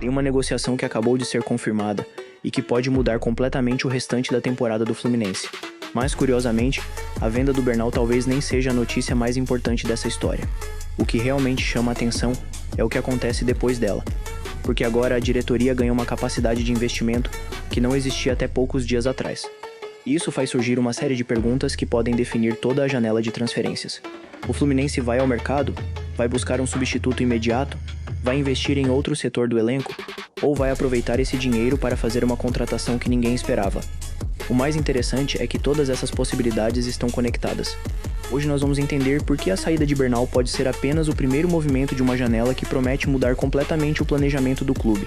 Tem uma negociação que acabou de ser confirmada e que pode mudar completamente o restante da temporada do Fluminense. Mas, curiosamente, a venda do Bernal talvez nem seja a notícia mais importante dessa história. O que realmente chama a atenção é o que acontece depois dela, porque agora a diretoria ganha uma capacidade de investimento que não existia até poucos dias atrás. E isso faz surgir uma série de perguntas que podem definir toda a janela de transferências. O Fluminense vai ao mercado? Vai buscar um substituto imediato? Vai investir em outro setor do elenco? Ou vai aproveitar esse dinheiro para fazer uma contratação que ninguém esperava? O mais interessante é que todas essas possibilidades estão conectadas. Hoje nós vamos entender por que a saída de Bernal pode ser apenas o primeiro movimento de uma janela que promete mudar completamente o planejamento do clube,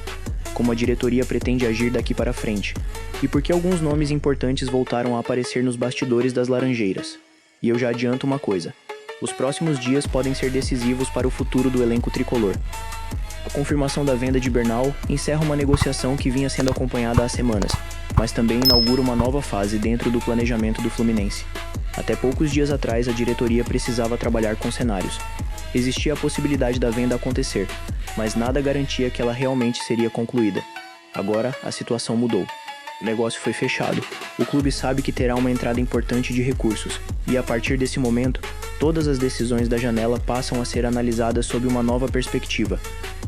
como a diretoria pretende agir daqui para frente, e por que alguns nomes importantes voltaram a aparecer nos bastidores das Laranjeiras. E eu já adianto uma coisa: os próximos dias podem ser decisivos para o futuro do elenco tricolor. A confirmação da venda de Bernal encerra uma negociação que vinha sendo acompanhada há semanas, mas também inaugura uma nova fase dentro do planejamento do Fluminense. Até poucos dias atrás, a diretoria precisava trabalhar com cenários. Existia a possibilidade da venda acontecer, mas nada garantia que ela realmente seria concluída. Agora, a situação mudou. O negócio foi fechado. O clube sabe que terá uma entrada importante de recursos, e a partir desse momento, todas as decisões da janela passam a ser analisadas sob uma nova perspectiva.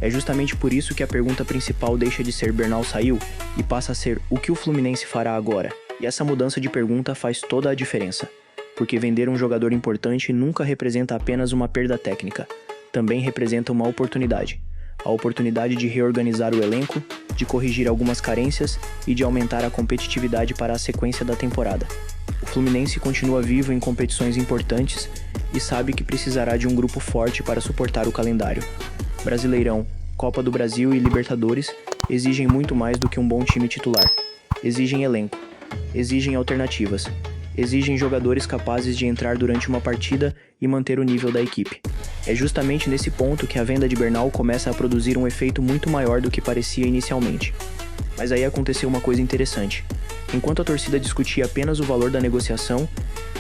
É justamente por isso que a pergunta principal deixa de ser Bernal saiu e passa a ser o que o Fluminense fará agora. E essa mudança de pergunta faz toda a diferença, porque vender um jogador importante nunca representa apenas uma perda técnica, também representa uma oportunidade. A oportunidade de reorganizar o elenco, de corrigir algumas carências e de aumentar a competitividade para a sequência da temporada. O Fluminense continua vivo em competições importantes e sabe que precisará de um grupo forte para suportar o calendário. Brasileirão, Copa do Brasil e Libertadores exigem muito mais do que um bom time titular. Exigem elenco, exigem alternativas, exigem jogadores capazes de entrar durante uma partida e manter o nível da equipe. É justamente nesse ponto que a venda de Bernal começa a produzir um efeito muito maior do que parecia inicialmente. Mas aí aconteceu uma coisa interessante. Enquanto a torcida discutia apenas o valor da negociação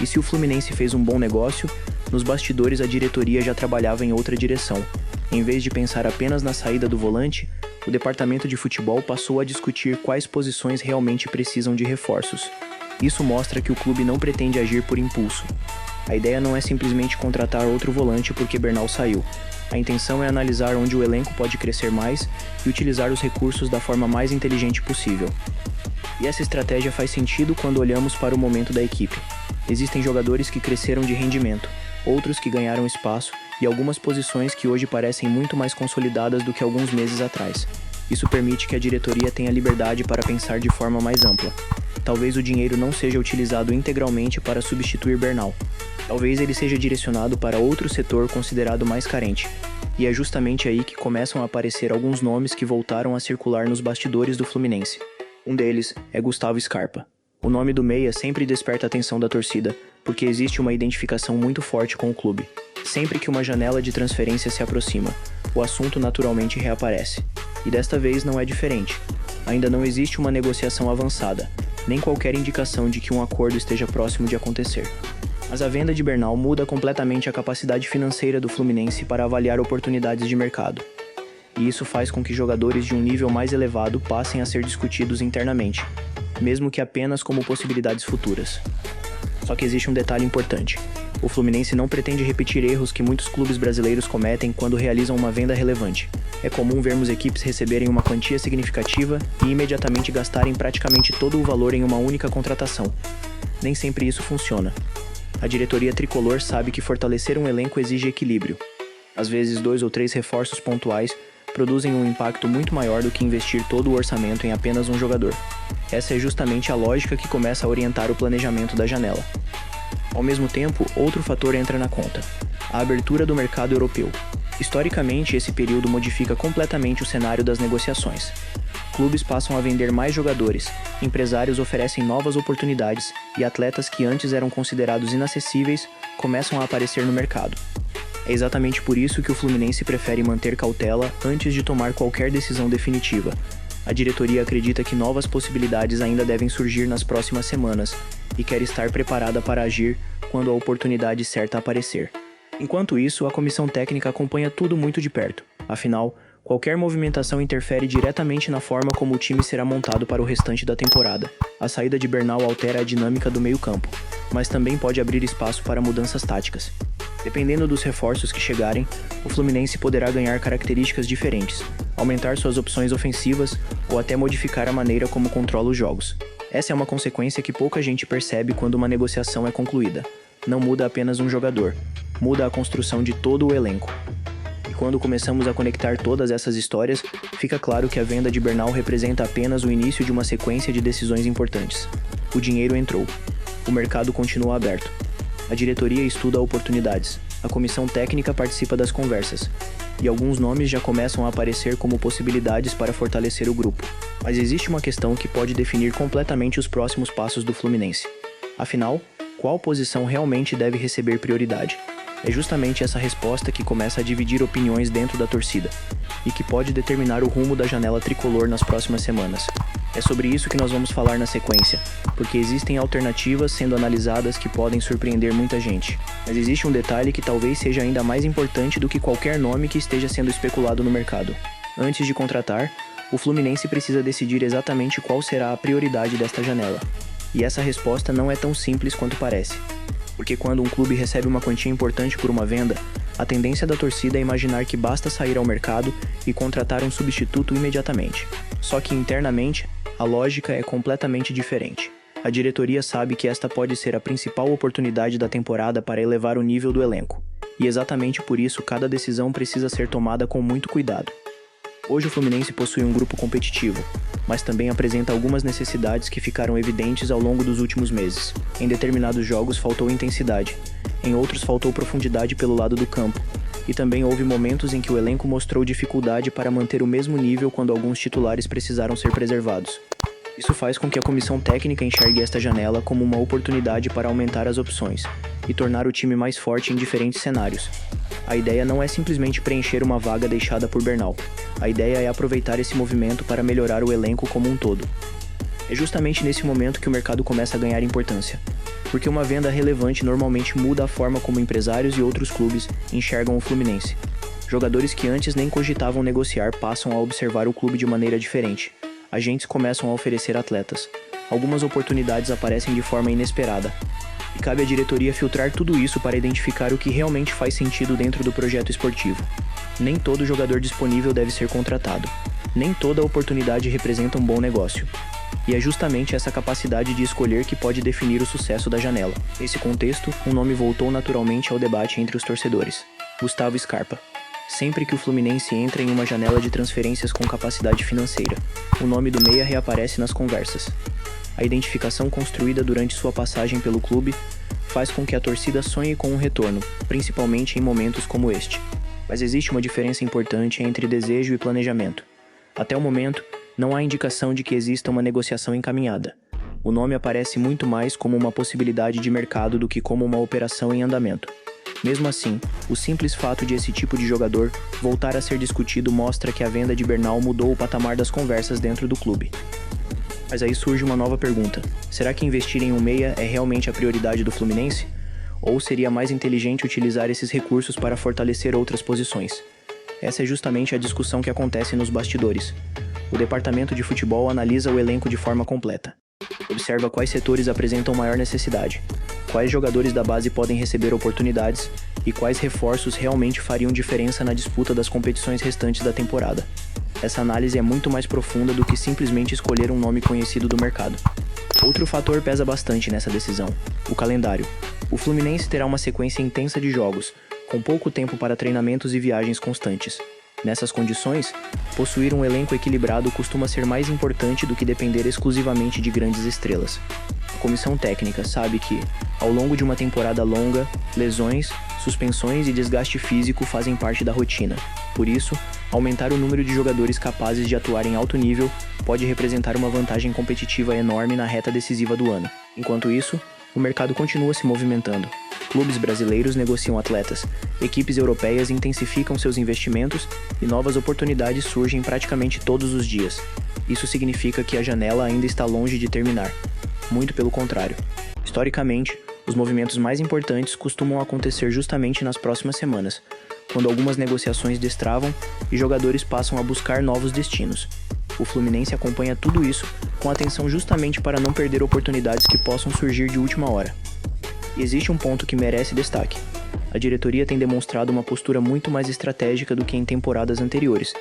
e se o Fluminense fez um bom negócio, nos bastidores a diretoria já trabalhava em outra direção. Em vez de pensar apenas na saída do volante, o departamento de futebol passou a discutir quais posições realmente precisam de reforços. Isso mostra que o clube não pretende agir por impulso. A ideia não é simplesmente contratar outro volante porque Bernal saiu. A intenção é analisar onde o elenco pode crescer mais e utilizar os recursos da forma mais inteligente possível. E essa estratégia faz sentido quando olhamos para o momento da equipe. Existem jogadores que cresceram de rendimento, outros que ganharam espaço e algumas posições que hoje parecem muito mais consolidadas do que alguns meses atrás. Isso permite que a diretoria tenha liberdade para pensar de forma mais ampla. Talvez o dinheiro não seja utilizado integralmente para substituir Bernal. Talvez ele seja direcionado para outro setor considerado mais carente. E é justamente aí que começam a aparecer alguns nomes que voltaram a circular nos bastidores do Fluminense. Um deles é Gustavo Scarpa. O nome do meia sempre desperta a atenção da torcida, porque existe uma identificação muito forte com o clube. Sempre que uma janela de transferência se aproxima, o assunto naturalmente reaparece. E desta vez não é diferente. Ainda não existe uma negociação avançada, nem qualquer indicação de que um acordo esteja próximo de acontecer. Mas a venda de Bernal muda completamente a capacidade financeira do Fluminense para avaliar oportunidades de mercado. E isso faz com que jogadores de um nível mais elevado passem a ser discutidos internamente, mesmo que apenas como possibilidades futuras. Só que existe um detalhe importante. O Fluminense não pretende repetir erros que muitos clubes brasileiros cometem quando realizam uma venda relevante. É comum vermos equipes receberem uma quantia significativa e imediatamente gastarem praticamente todo o valor em uma única contratação. Nem sempre isso funciona. A diretoria tricolor sabe que fortalecer um elenco exige equilíbrio. Às vezes, 2 ou 3 reforços pontuais produzem um impacto muito maior do que investir todo o orçamento em apenas um jogador. Essa é justamente a lógica que começa a orientar o planejamento da janela. Ao mesmo tempo, outro fator entra na conta: a abertura do mercado europeu. Historicamente, esse período modifica completamente o cenário das negociações. Clubes passam a vender mais jogadores, empresários oferecem novas oportunidades e atletas que antes eram considerados inacessíveis começam a aparecer no mercado. É exatamente por isso que o Fluminense prefere manter cautela antes de tomar qualquer decisão definitiva. A diretoria acredita que novas possibilidades ainda devem surgir nas próximas semanas e quer estar preparada para agir quando a oportunidade certa aparecer. Enquanto isso, a comissão técnica acompanha tudo muito de perto. Afinal, Qualquer movimentação interfere diretamente na forma como o time será montado para o restante da temporada. A saída de Bernal altera a dinâmica do meio-campo, mas também pode abrir espaço para mudanças táticas. Dependendo dos reforços que chegarem, o Fluminense poderá ganhar características diferentes, aumentar suas opções ofensivas ou até modificar a maneira como controla os jogos. Essa é uma consequência que pouca gente percebe quando uma negociação é concluída. Não muda apenas um jogador, muda a construção de todo o elenco. E quando começamos a conectar todas essas histórias, fica claro que a venda de Bernal representa apenas o início de uma sequência de decisões importantes. O dinheiro entrou. O mercado continua aberto. A diretoria estuda oportunidades. A comissão técnica participa das conversas. E alguns nomes já começam a aparecer como possibilidades para fortalecer o grupo. Mas existe uma questão que pode definir completamente os próximos passos do Fluminense. Afinal, qual posição realmente deve receber prioridade? É justamente essa resposta que começa a dividir opiniões dentro da torcida, e que pode determinar o rumo da janela tricolor nas próximas semanas. É sobre isso que nós vamos falar na sequência, porque existem alternativas sendo analisadas que podem surpreender muita gente. Mas existe um detalhe que talvez seja ainda mais importante do que qualquer nome que esteja sendo especulado no mercado. Antes de contratar, o Fluminense precisa decidir exatamente qual será a prioridade desta janela. E essa resposta não é tão simples quanto parece. Porque quando um clube recebe uma quantia importante por uma venda, a tendência da torcida é imaginar que basta sair ao mercado e contratar um substituto imediatamente. Só que internamente, a lógica é completamente diferente. A diretoria sabe que esta pode ser a principal oportunidade da temporada para elevar o nível do elenco. E exatamente por isso cada decisão precisa ser tomada com muito cuidado. Hoje o Fluminense possui um grupo competitivo, mas também apresenta algumas necessidades que ficaram evidentes ao longo dos últimos meses. Em determinados jogos faltou intensidade, em outros faltou profundidade pelo lado do campo, e também houve momentos em que o elenco mostrou dificuldade para manter o mesmo nível quando alguns titulares precisaram ser preservados. Isso faz com que a comissão técnica enxergue esta janela como uma oportunidade para aumentar as opções e tornar o time mais forte em diferentes cenários. A ideia não é simplesmente preencher uma vaga deixada por Bernal. A ideia é aproveitar esse movimento para melhorar o elenco como um todo. É justamente nesse momento que o mercado começa a ganhar importância, porque uma venda relevante normalmente muda a forma como empresários e outros clubes enxergam o Fluminense. Jogadores que antes nem cogitavam negociar passam a observar o clube de maneira diferente. Agentes começam a oferecer atletas. Algumas oportunidades aparecem de forma inesperada. E cabe à diretoria filtrar tudo isso para identificar o que realmente faz sentido dentro do projeto esportivo. Nem todo jogador disponível deve ser contratado. Nem toda oportunidade representa um bom negócio. E é justamente essa capacidade de escolher que pode definir o sucesso da janela. Nesse contexto, um nome voltou naturalmente ao debate entre os torcedores: Gustavo Scarpa. Sempre que o Fluminense entra em uma janela de transferências com capacidade financeira, o nome do meia reaparece nas conversas. A identificação construída durante sua passagem pelo clube faz com que a torcida sonhe com um retorno, principalmente em momentos como este. Mas existe uma diferença importante entre desejo e planejamento. Até o momento, não há indicação de que exista uma negociação encaminhada. O nome aparece muito mais como uma possibilidade de mercado do que como uma operação em andamento. Mesmo assim, o simples fato de esse tipo de jogador voltar a ser discutido mostra que a venda de Bernal mudou o patamar das conversas dentro do clube. Mas aí surge uma nova pergunta: será que investir em um meia é realmente a prioridade do Fluminense? Ou seria mais inteligente utilizar esses recursos para fortalecer outras posições? Essa é justamente a discussão que acontece nos bastidores. O departamento de futebol analisa o elenco de forma completa. Observa quais setores apresentam maior necessidade, quais jogadores da base podem receber oportunidades e quais reforços realmente fariam diferença na disputa das competições restantes da temporada. Essa análise é muito mais profunda do que simplesmente escolher um nome conhecido do mercado. Outro fator pesa bastante nessa decisão: o calendário. O Fluminense terá uma sequência intensa de jogos, com pouco tempo para treinamentos e viagens constantes. Nessas condições, possuir um elenco equilibrado costuma ser mais importante do que depender exclusivamente de grandes estrelas. A comissão técnica sabe que, ao longo de uma temporada longa, lesões, suspensões e desgaste físico fazem parte da rotina. Por isso, aumentar o número de jogadores capazes de atuar em alto nível pode representar uma vantagem competitiva enorme na reta decisiva do ano. Enquanto isso, o mercado continua se movimentando. Clubes brasileiros negociam atletas, equipes europeias intensificam seus investimentos e novas oportunidades surgem praticamente todos os dias. Isso significa que a janela ainda está longe de terminar. Muito pelo contrário. Historicamente, os movimentos mais importantes costumam acontecer justamente nas próximas semanas, quando algumas negociações destravam e jogadores passam a buscar novos destinos. O Fluminense acompanha tudo isso com atenção justamente para não perder oportunidades que possam surgir de última hora. E existe um ponto que merece destaque. A diretoria tem demonstrado uma postura muito mais estratégica do que em temporadas anteriores.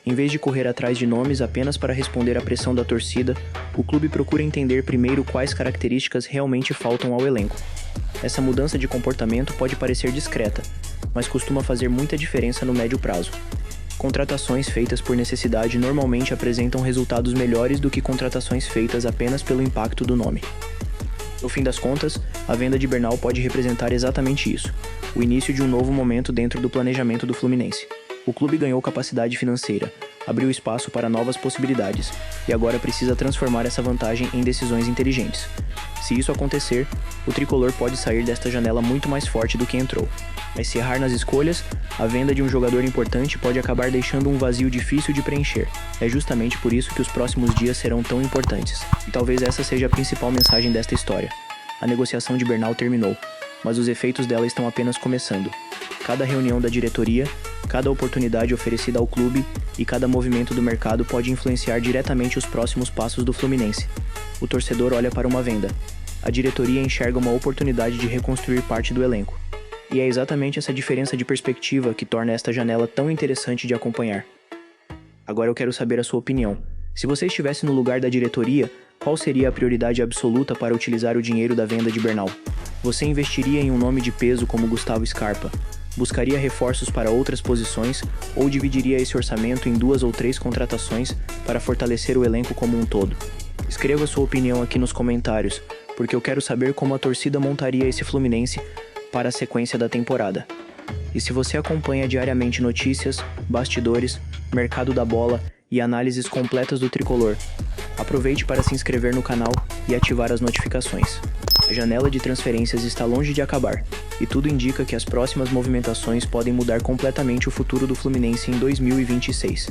Em vez de correr atrás de nomes apenas para responder à pressão da torcida, o clube procura entender primeiro quais características realmente faltam ao elenco. Essa mudança de comportamento pode parecer discreta, mas costuma fazer muita diferença no médio prazo. Contratações feitas por necessidade normalmente apresentam resultados melhores do que contratações feitas apenas pelo impacto do nome. No fim das contas, a venda de Bernal pode representar exatamente isso, o início de um novo momento dentro do planejamento do Fluminense. O clube ganhou capacidade financeira, abriu espaço para novas possibilidades, e agora precisa transformar essa vantagem em decisões inteligentes. Se isso acontecer, o tricolor pode sair desta janela muito mais forte do que entrou. Mas se errar nas escolhas, a venda de um jogador importante pode acabar deixando um vazio difícil de preencher. É justamente por isso que os próximos dias serão tão importantes. E talvez essa seja a principal mensagem desta história. A negociação de Bernal terminou, mas os efeitos dela estão apenas começando. Cada reunião da diretoria, cada oportunidade oferecida ao clube e cada movimento do mercado pode influenciar diretamente os próximos passos do Fluminense. O torcedor olha para uma venda. A diretoria enxerga uma oportunidade de reconstruir parte do elenco. E é exatamente essa diferença de perspectiva que torna esta janela tão interessante de acompanhar. Agora eu quero saber a sua opinião. Se você estivesse no lugar da diretoria, qual seria a prioridade absoluta para utilizar o dinheiro da venda de Bernal? Você investiria em um nome de peso como Gustavo Scarpa? Buscaria reforços para outras posições ou dividiria esse orçamento em 2 ou 3 contratações para fortalecer o elenco como um todo? Escreva sua opinião aqui nos comentários, porque eu quero saber como a torcida montaria esse Fluminense para a sequência da temporada. E se você acompanha diariamente notícias, bastidores, mercado da bola e análises completas do tricolor, aproveite para se inscrever no canal e ativar as notificações. A janela de transferências está longe de acabar, e tudo indica que as próximas movimentações podem mudar completamente o futuro do Fluminense em 2026.